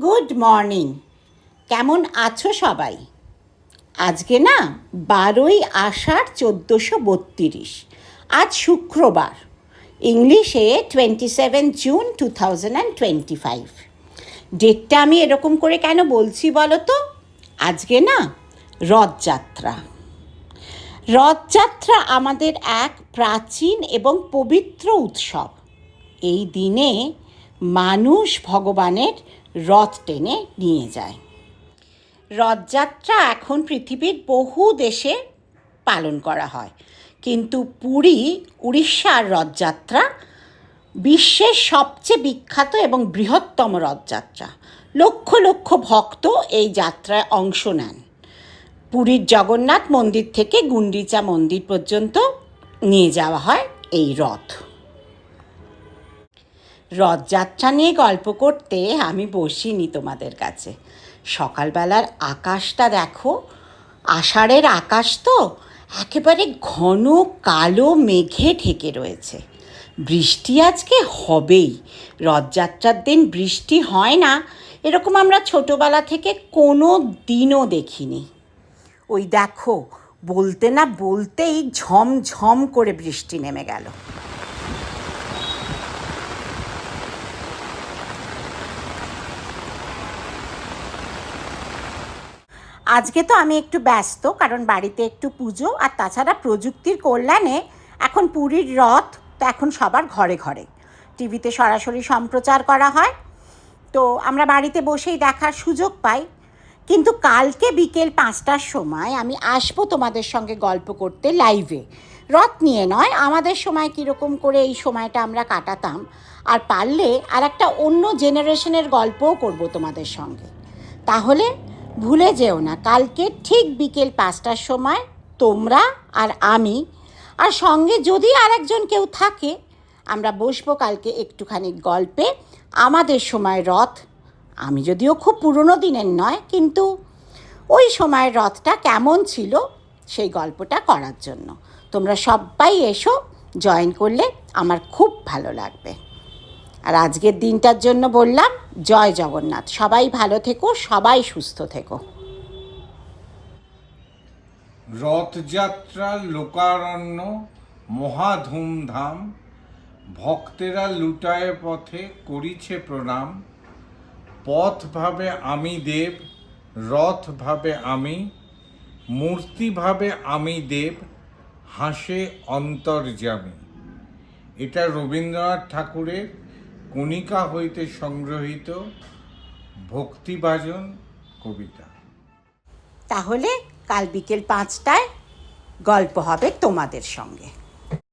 Good morning. কেমন আছো সবাই? আজকে না 12ই আষাঢ় 1432, আজ শুক্রবার, ইংলিশে 27 জুন 2025। ডেটটা আমি এরকম করে কেন বলছি বলো তো? আজকে না রথযাত্রা। রথযাত্রা আমাদের এক প্রাচীন এবং পবিত্র উৎসব। এই দিনে মানুষ ভগবানের রথ টেনে নিয়ে যায়। রথযাত্রা এখন পৃথিবীর বহু দেশে পালন করা হয়, কিন্তু পুরী, উড়িষ্যার রথযাত্রা বিশ্বের সবচেয়ে বিখ্যাত এবং বৃহত্তম রথযাত্রা। লক্ষ লক্ষ ভক্ত এই যাত্রায় অংশ নেন। পুরীর জগন্নাথ মন্দির থেকে গুন্ডিচা মন্দির পর্যন্ত নিয়ে যাওয়া হয় এই রথ। রথযাত্রা নিয়ে গল্প করতে আমি বসিনি তোমাদের কাছে। সকালবেলার আকাশটা দেখো, আষাঢ়ের আকাশ তো একেবারে ঘন কালো মেঘে ঢেকে রয়েছে। বৃষ্টি আজকে হবেই। রথযাত্রার দিন বৃষ্টি হয় না এরকম আমরা ছোটোবেলা থেকে কোনো দিনও দেখিনি। ওই দেখো, বলতে না বলতেই ঝমঝম করে বৃষ্টি নেমে গেল। আজকে তো আমি একটু ব্যস্ত, কারণ বাড়িতে একটু পুজো, আর তাছাড়া প্রযুক্তির কল্যাণে এখন পুরীর রথ তো এখন সবার ঘরে ঘরে টিভিতে সরাসরি সম্প্রচার করা হয়, তো আমরা বাড়িতে বসেই দেখার সুযোগ পাই। কিন্তু কালকে বিকেল 5টার সময় আমি আসবো তোমাদের সঙ্গে গল্প করতে লাইভে। রথ নিয়ে নয়, আমাদের সময় কীরকম করে এই সময়টা আমরা কাটাতাম, আর পারলে আর একটা অন্য জেনারেশনের গল্পও করব তোমাদের সঙ্গে। তাহলে ভুলে যেও না, কালকে ঠিক বিকেল 5টার সময় তোমরা আর আমি, আর সঙ্গে যদি আরেকজন কেউ থাকে, আমরা বসবো কালকে একটুখানি গল্পে আমাদের সময় রথ। আমি যদিও খুব পুরনো দিনের নয়, কিন্তু ওই সময়ের রথটা কেমন ছিল সেই গল্পটা করার জন্য। তোমরা সবাই এসো, জয়েন করলে আমার খুব ভালো লাগবে। আর আজকের দিনটার জন্য বললাম জয় জগন্নাথ। সবাই ভালো থেকো, সবাই সুস্থ থেকো। রথযাত্রা লোকারণ্য মহা ধুমধাম, ভক্তেরা লুটায় পথে করিছে প্রণাম। পথ ভাবে আমি দেব, রথ ভাবে আমি, মূর্তি ভাবে আমি দেব, হাসে অন্তর্যামী। এটা রবীন্দ্রনাথ ঠাকুরের কণিকা হইতে সংগ্রহীত ভক্তিভাজন কবিতা। তাহলে কাল বিকেল 5টায় গল্প হবে তোমাদের সঙ্গে।